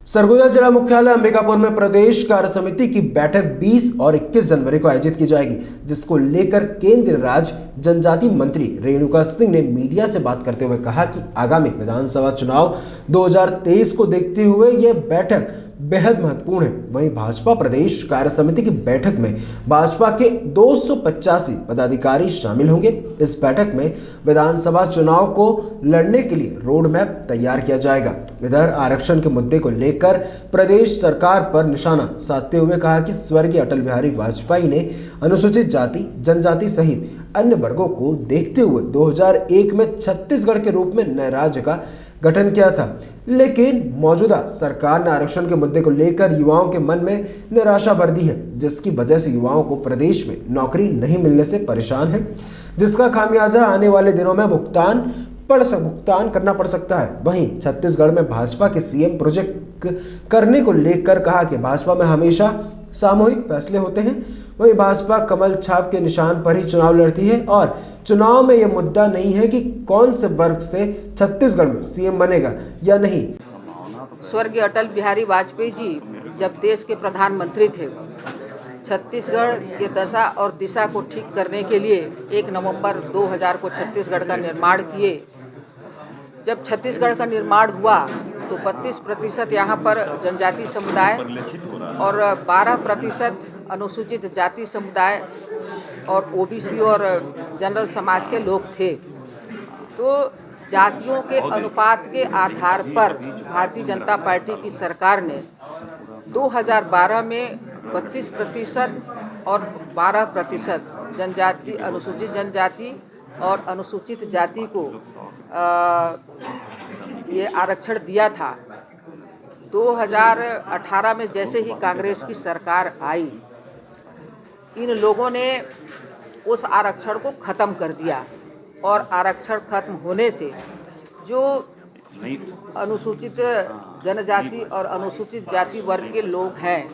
सरगुजा जिला मुख्यालय अंबिकापुर में प्रदेश कार्य समिति की बैठक 20 और 21 जनवरी को आयोजित की जाएगी, जिसको लेकर केंद्रीय राज्य जनजाति मंत्री रेणुका सिंह ने मीडिया से बात करते हुए कहा कि आगामी विधानसभा चुनाव 2023 को देखते हुए यह बैठक बेहद महत्वपूर्ण है। वहीं भाजपा प्रदेश कार्य समिति की बैठक में भाजपा के 285 पदाधिकारी शामिल होंगे। इस बैठक में विधानसभा चुनाव को लड़ने के लिए रोड मैप तैयार किया जाएगा। इधर आरक्षण के मुद्दे को लेकर प्रदेश सरकार पर निशाना साधते हुए कहा कि स्वर्गीय अटल बिहारी वाजपेयी ने अनुसूचित जाति, जनजाति सहित अन्य वर्गों को देखते हुए 2001 में छत्तीसगढ़ के रूप में नए राज्य का गठन किया था, लेकिन मौजूदा सरकार ने आरक्षण के मुद्दे को लेकर युवाओं के मन में निराशा भर दी है, जिसकी वजह से युवाओं को प्रदेश में नौकरी नहीं मिलने से परेशान है, जिसका खामियाजा आने वाले दिनों में भुगतान करना पड़ सकता है। वहीं छत्तीसगढ़ में भाजपा के सीएम प्रोजेक्ट करने को लेकर कहा कि भाजपा में हमेशा सामूहिक फैसले होते हैं। वहीं भाजपा कमल छाप के निशान पर ही चुनाव लड़ती है और चुनाव में यह मुद्दा नहीं है कि कौन से वर्ग से छत्तीसगढ़ में सीएम बनेगा या नहीं। स्वर्गीय अटल बिहारी वाजपेयी जी जब देश के प्रधानमंत्री थे, छत्तीसगढ़ के दशा और दिशा को ठीक करने के लिए 1 नवंबर 2000 को छत्तीसगढ़ का निर्माण किए। जब छत्तीसगढ़ का निर्माण हुआ तो 32% यहाँ पर जनजाति समुदाय और 12% अनुसूचित जाति समुदाय और ओबीसी और जनरल समाज के लोग थे। तो जातियों के अनुपात के आधार पर भारतीय जनता पार्टी की सरकार ने 2012 में 32% और 12% जनजाति, अनुसूचित जनजाति और अनुसूचित जाति को ये आरक्षण दिया था। 2018 में जैसे ही कांग्रेस की सरकार आई, इन लोगों ने उस आरक्षण को ख़त्म कर दिया और आरक्षण खत्म होने से जो अनुसूचित जनजाति और अनुसूचित जाति वर्ग के लोग हैं,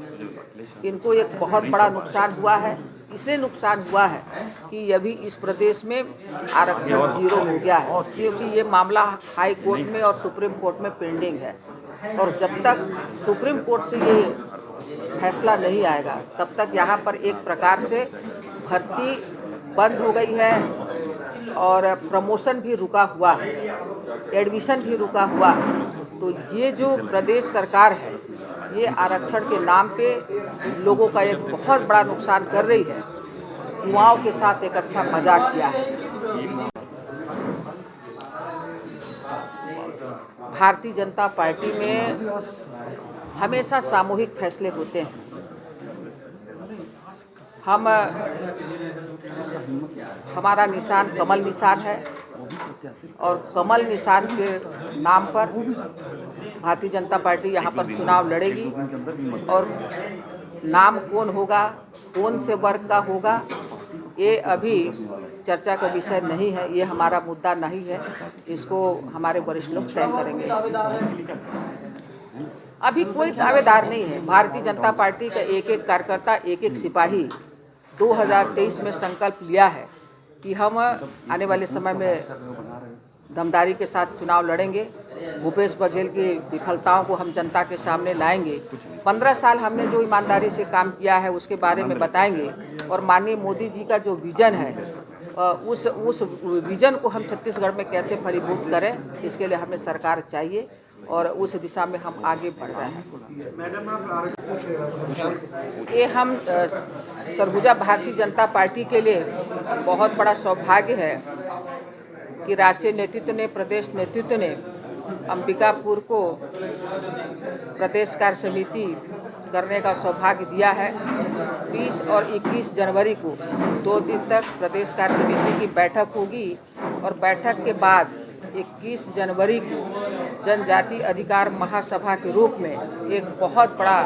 इनको एक बहुत बड़ा नुकसान हुआ है। इसलिए नुकसान हुआ है कि अभी इस प्रदेश में आरक्षण 0 हो गया है, क्योंकि ये मामला हाई कोर्ट में और सुप्रीम कोर्ट में पेंडिंग है। और जब तक सुप्रीम कोर्ट से ये फैसला नहीं आएगा, तब तक यहाँ पर एक प्रकार से भर्ती बंद हो गई है और प्रमोशन भी रुका हुआ है, एडमिशन भी रुका हुआ है। तो ये जो प्रदेश सरकार है, ये आरक्षण के नाम पे लोगों का एक बहुत बड़ा नुकसान कर रही है। युवाओं के साथ एक अच्छा मजाक किया है। भारतीय जनता पार्टी में हमेशा सामूहिक फैसले होते हैं। हमारा निशान कमल निशान है और कमल निशान के नाम पर भारतीय जनता पार्टी यहाँ पर चुनाव लड़ेगी। और नाम कौन होगा, कौन से वर्ग का होगा, ये अभी चर्चा का विषय नहीं है, ये हमारा मुद्दा नहीं है। इसको हमारे वरिष्ठ लोग तय करेंगे। अभी कोई दावेदार नहीं है। भारतीय जनता पार्टी का एक एक कार्यकर्ता, एक एक सिपाही 2023 में संकल्प लिया है कि हम आने वाले समय में दमदारी के साथ चुनाव लड़ेंगे। भूपेश बघेल की विफलताओं को हम जनता के सामने लाएंगे। 15 साल हमने जो ईमानदारी से काम किया है उसके बारे में बताएंगे और माननीय मोदी जी का जो विजन है, उस विजन को हम छत्तीसगढ़ में कैसे फलीभूत करें, इसके लिए हमें सरकार चाहिए और उस दिशा में हम आगे बढ़ रहे हैं। ये हम सरगुजा भारतीय जनता पार्टी के लिए बहुत बड़ा सौभाग्य है कि राष्ट्रीय नेतृत्व ने, प्रदेश नेतृत्व ने अंबिकापुर को प्रदेश कार्य समिति करने का सौभाग्य दिया है। 20 और 21 जनवरी को 2 दिन तक प्रदेश कार्य समिति की बैठक होगी और बैठक के बाद 21 जनवरी को जनजाति अधिकार महासभा के रूप में एक बहुत बड़ा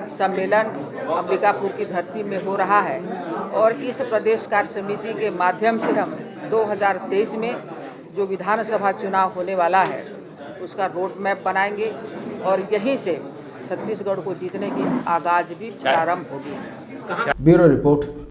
सम्मेलन अंबिकापुर की धरती में हो रहा है। और इस प्रदेश कार्य समिति के माध्यम से हम 2023 में जो विधानसभा चुनाव होने वाला है उसका रोड मैप बनाएंगे और यहीं से छत्तीसगढ़ को जीतने की आगाज भी प्रारंभ होगी। Bureau report.